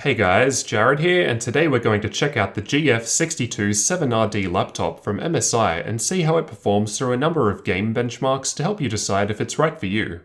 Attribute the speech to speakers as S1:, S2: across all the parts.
S1: Hey guys, Jared here, and today we're going to check out the GF62 7RD laptop from MSI and see how it performs through a number of game benchmarks to help you decide if it's right for you.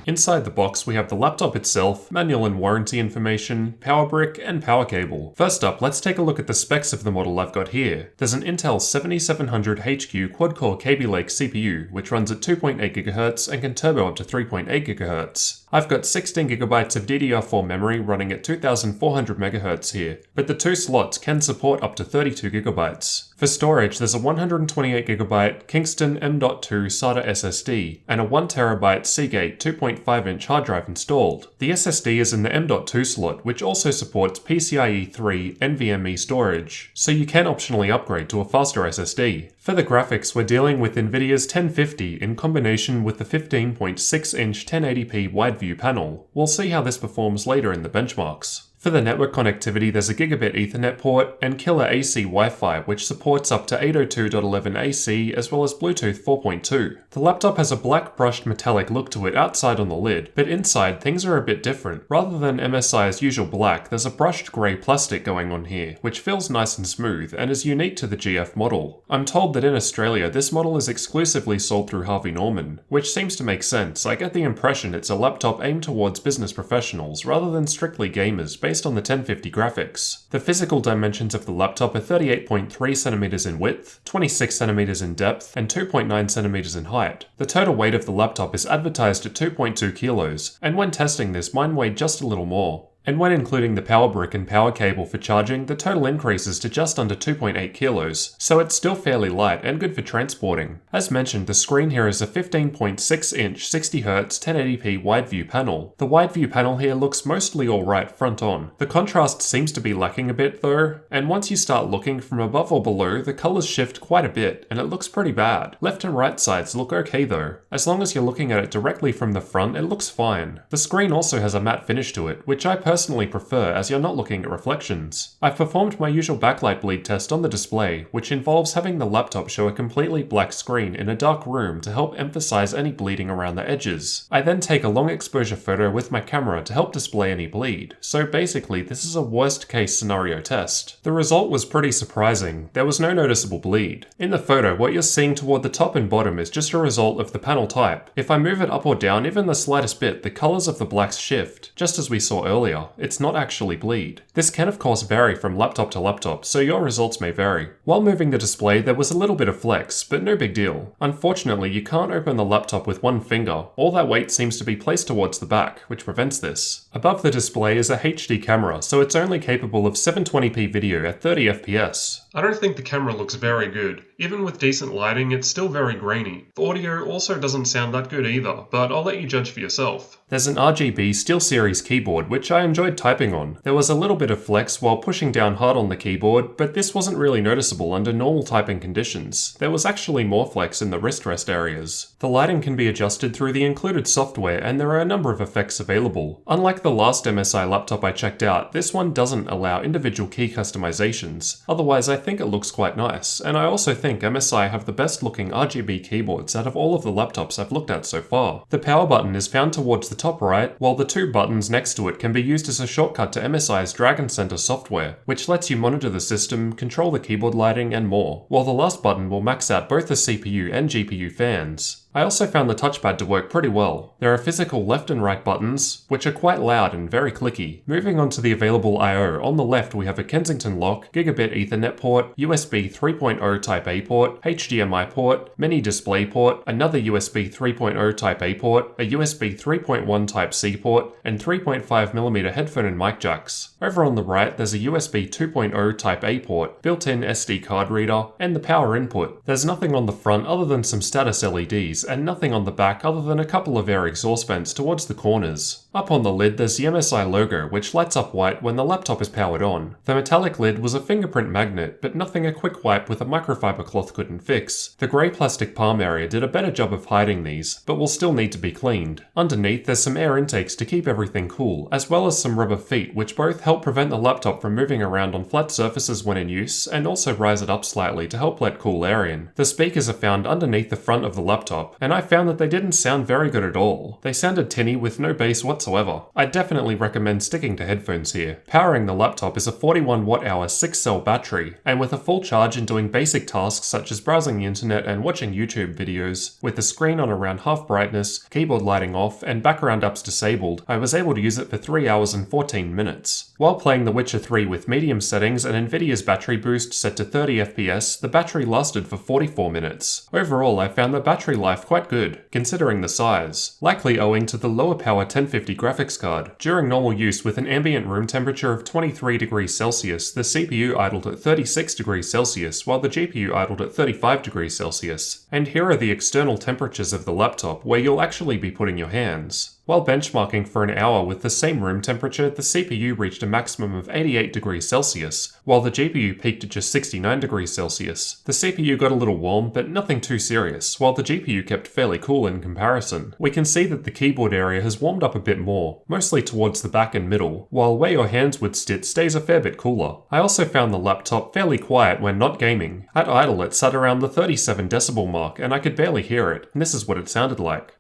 S1: Inside the box we have the laptop itself, manual and warranty information, power brick, and power cable. First up, let's take a look at the specs of the model I've got here. There's an Intel 7700HQ quad-core Kaby Lake CPU, which runs at 2.8 GHz and can turbo up to 3.8 GHz. I've got 16GB of DDR4 memory running at 2400 MHz here, but the two slots can support up to 32GB. For storage, there's a 128GB Kingston M.2 SATA SSD and a 1TB Seagate 2.5-inch hard drive installed. The SSD is in the M.2 slot, which also supports PCIe 3 NVMe storage, so you can optionally upgrade to a faster SSD. For the graphics, we're dealing with Nvidia's 1050 in combination with the 15.6-inch 1080p wide view panel. We'll see how this performs later in the benchmarks. For the network connectivity, there's a gigabit Ethernet port and killer AC Wi-Fi, which supports up to 802.11ac as well as Bluetooth 4.2. The laptop has a black brushed metallic look to it outside on the lid, but inside things are a bit different. Rather than MSI's usual black, there's a brushed grey plastic going on here, which feels nice and smooth and is unique to the GF model. I'm told that in Australia this model is exclusively sold through Harvey Norman, which seems to make sense. I get the impression it's a laptop aimed towards business professionals rather than strictly gamers based on the 1050 graphics. The physical dimensions of the laptop are 38.3cm in width, 26cm in depth, and 2.9cm in height. The total weight of the laptop is advertised at 2.2 kilos, and when testing this, mine weighed just a little more. And when including the power brick and power cable for charging, the total increases to just under 2.8 kilos, so it's still fairly light and good for transporting. As mentioned, the screen here is a 15.6-inch 60Hz 1080p wide view panel. The wide view panel here looks mostly alright front on. The contrast seems to be lacking a bit though, and once you start looking from above or below, the colours shift quite a bit, and it looks pretty bad. Left and right sides look okay though. As long as you're looking at it directly from the front, it looks fine. The screen also has a matte finish to it, which I personally prefer as you're not looking at reflections. I've performed my usual backlight bleed test on the display, which involves having the laptop show a completely black screen in a dark room to help emphasize any bleeding around the edges. I then take a long exposure photo with my camera to help display any bleed. So basically, this is a worst case scenario test. The result was pretty surprising. There was no noticeable bleed. In the photo, what you're seeing toward the top and bottom is just a result of the panel type. If I move it up or down even the slightest bit, the colors of the blacks shift, just as we saw earlier. It's not actually bleed. This can of course vary from laptop to laptop, so your results may vary. While moving the display, there was a little bit of flex, but no big deal. Unfortunately, you can't open the laptop with one finger. All that weight seems to be placed towards the back, which prevents this. Above the display is a HD camera, so it's only capable of 720p video at 30 FPS. I don't think the camera looks very good. Even with decent lighting, it's still very grainy. The audio also doesn't sound that good either, but I'll let you judge for yourself. There's an RGB SteelSeries keyboard, which I enjoyed typing on. There was a little bit of flex while pushing down hard on the keyboard, but this wasn't really noticeable under normal typing conditions. There was actually more flex in the wrist rest areas. The lighting can be adjusted through the included software, and there are a number of effects available. Unlike the last MSI laptop I checked out, this one doesn't allow individual key customizations. Otherwise, I think it looks quite nice, and I also think MSI have the best looking RGB keyboards out of all of the laptops I've looked at so far. The power button is found towards the top right, while the two buttons next to it can be used as a shortcut to MSI's Dragon Center software, which lets you monitor the system, control the keyboard lighting, and more, while the last button will max out both the CPU and GPU fans. I also found the touchpad to work pretty well. There are physical left and right buttons, which are quite loud and very clicky. Moving on to the available I/O, on the left we have a Kensington lock, gigabit Ethernet port, USB 3.0 Type A port, HDMI port, mini display port, another USB 3.0 Type A port, a USB 3.1 Type C port, and 3.5mm headphone and mic jacks. Over on the right there's a USB 2.0 Type A port, built-in SD card reader, and the power input. There's nothing on the front other than some status LEDs, and nothing on the back other than a couple of air exhaust vents towards the corners. Up on the lid there's the MSI logo, which lights up white when the laptop is powered on. The metallic lid was a fingerprint magnet, but nothing a quick wipe with a microfiber cloth couldn't fix. The grey plastic palm area did a better job of hiding these, but will still need to be cleaned. Underneath there's some air intakes to keep everything cool, as well as some rubber feet which both help prevent the laptop from moving around on flat surfaces when in use, and also rise it up slightly to help let cool air in. The speakers are found underneath the front of the laptop, laptop, and I found that they didn't sound very good at all. They sounded tinny with no bass whatsoever. I definitely recommend sticking to headphones here. Powering the laptop is a 41 watt-hour 6-cell battery, and with a full charge and doing basic tasks such as browsing the internet and watching YouTube videos, with the screen on around half brightness, keyboard lighting off, and background apps disabled, I was able to use it for 3 hours and 14 minutes. While playing The Witcher 3 with medium settings and Nvidia's battery boost set to 30 FPS, the battery lasted for 44 minutes. Overall, I found the battery life quite good, considering the size, likely owing to the lower power 1050 graphics card. During normal use with an ambient room temperature of 23 degrees Celsius, the CPU idled at 36 degrees Celsius, while the GPU idled at 35 degrees Celsius. And here are the external temperatures of the laptop, where you'll actually be putting your hands. While benchmarking for an hour with the same room temperature, the CPU reached a maximum of 88 degrees Celsius, while the GPU peaked at just 69 degrees Celsius. The CPU got a little warm, but nothing too serious, while the GPU kept fairly cool in comparison. We can see that the keyboard area has warmed up a bit more, mostly towards the back and middle, while where your hands would sit stays a fair bit cooler. I also found the laptop fairly quiet when not gaming. At idle it sat around the 37 decibel mark, and I could barely hear it, and this is what it sounded like.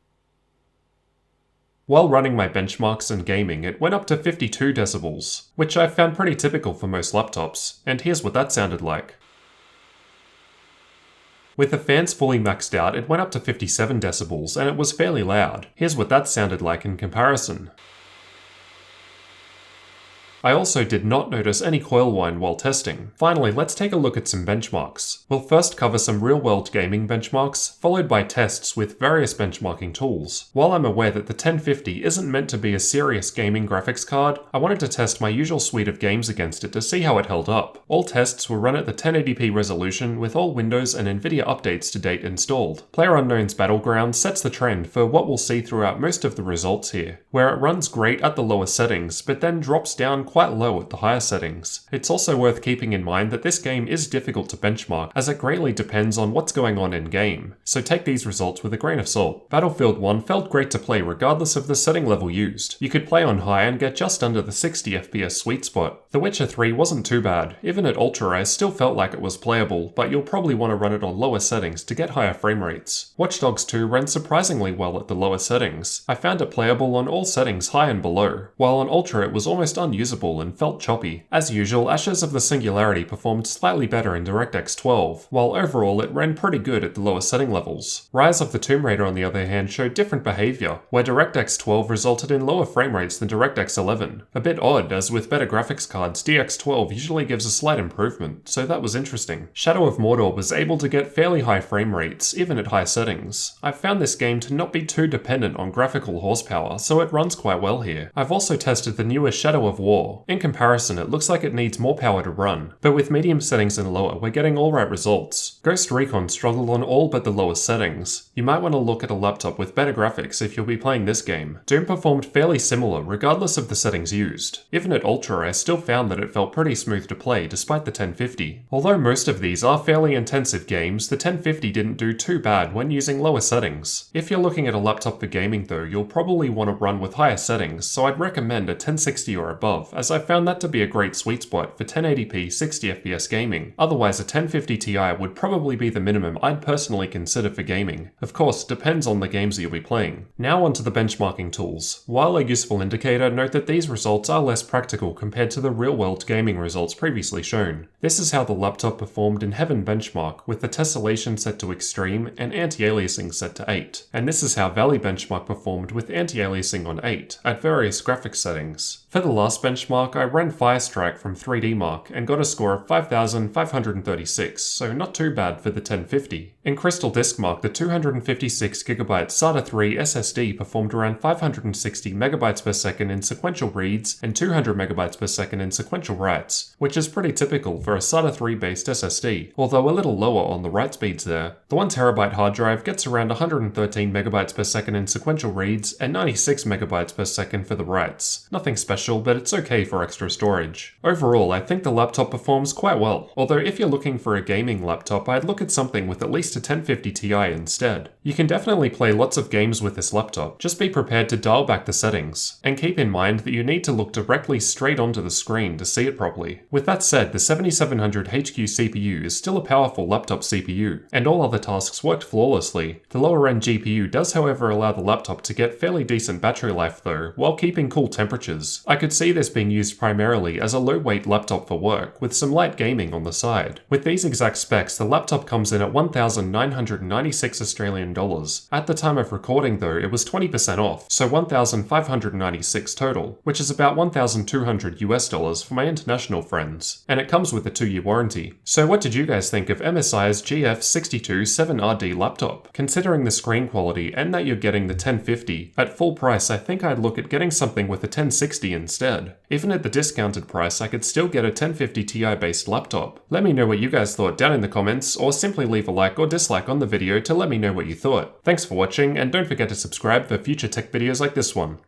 S1: While running my benchmarks and gaming, it went up to 52 decibels, which I found pretty typical for most laptops, and here's what that sounded like. With the fans fully maxed out, it went up to 57 decibels, and it was fairly loud. Here's what that sounded like in comparison. I also did not notice any coil whine while testing. Finally, let's take a look at some benchmarks. We'll first cover some real-world gaming benchmarks, followed by tests with various benchmarking tools. While I'm aware that the 1050 isn't meant to be a serious gaming graphics card, I wanted to test my usual suite of games against it to see how it held up. All tests were run at the 1080p resolution with all Windows and Nvidia updates to date installed. PlayerUnknown's Battleground sets the trend for what we'll see throughout most of the results here, where it runs great at the lower settings, but then drops down quite low at the higher settings. It's also worth keeping in mind that this game is difficult to benchmark, as it greatly depends on what's going on in game, so take these results with a grain of salt. Battlefield 1 felt great to play regardless of the setting level used. You could play on high and get just under the 60 FPS sweet spot. The Witcher 3 wasn't too bad. Even at Ultra I still felt like it was playable, but you'll probably want to run it on lower settings to get higher frame rates. Watch Dogs 2 ran surprisingly well at the lower settings. I found it playable on all settings high and below, while on Ultra it was almost unusable and felt choppy. As usual, Ashes of the Singularity performed slightly better in DirectX 12, while overall it ran pretty good at the lower setting levels. Rise of the Tomb Raider on the other hand showed different behavior, where DirectX 12 resulted in lower frame rates than DirectX 11. A bit odd, as with better graphics cards, DX12 usually gives a slight improvement, so that was interesting. Shadow of Mordor was able to get fairly high frame rates, even at high settings. I found this game to not be too dependent on graphical horsepower, so it runs quite well here. I've also tested the newer Shadow of War. In comparison, it looks like it needs more power to run, but with medium settings and lower, we're getting alright results. Ghost Recon struggled on all but the lower settings. You might want to look at a laptop with better graphics if you'll be playing this game. Doom performed fairly similar regardless of the settings used. Even at Ultra, I still found that it felt pretty smooth to play despite the 1050. Although most of these are fairly intensive games, the 1050 didn't do too bad when using lower settings. If you're looking at a laptop for gaming though, you'll probably want to run with higher settings, so I'd recommend a 1060 or above, as I found that to be a great sweet spot for 1080p 60fps gaming. Otherwise, a 1050 Ti would probably be the minimum I'd personally consider for gaming. Of course, it depends on the games that you'll be playing. Now onto the benchmarking tools. While a useful indicator, note that these results are less practical compared to the real-world gaming results previously shown. This is how the laptop performed in Heaven benchmark, with the tessellation set to extreme and anti-aliasing set to 8. And this is how Valley benchmark performed with anti-aliasing on 8, at various graphics settings. For the last benchmark, I ran Firestrike from 3DMark and got a score of 5,536, so not too bad for the 1050. In Crystal Diskmark, the 256GB SATA 3 SSD performed around 560 MB per second in sequential reads and 200 MB per second in sequential writes, which is pretty typical for a SATA 3 based SSD, although a little lower on the write speeds there. The 1TB hard drive gets around 113 MB per second in sequential reads and 96 MB per second for the writes. Nothing special, but it's okay for extra storage. Overall, I think the laptop performs quite well, although if you're looking for a gaming laptop, I'd look at something with at least least a 1050 Ti instead. You can definitely play lots of games with this laptop, just be prepared to dial back the settings, and keep in mind that you need to look directly straight onto the screen to see it properly. With that said, the 7700 HQ CPU is still a powerful laptop CPU, and all other tasks worked flawlessly. The lower end GPU does however allow the laptop to get fairly decent battery life though, while keeping cool temperatures. I could see this being used primarily as a low weight laptop for work, with some light gaming on the side. With these exact specs, the laptop comes in at $1,996 Australian dollars. At the time of recording though, it was 20% off, so $1,596 total, which is about $1,200 US dollars for my international friends, and it comes with a 2-year warranty. So what did you guys think of MSI's GF62 7RD laptop? Considering the screen quality and that you're getting the 1050, at full price I think I'd look at getting something with a 1060 instead. Even at the discounted price I could still get a 1050 Ti based laptop. Let me know what you guys thought down in the comments, or simply leave a like or dislike on the video to let me know what you thought. Thanks for watching, and don't forget to subscribe for future tech videos like this one.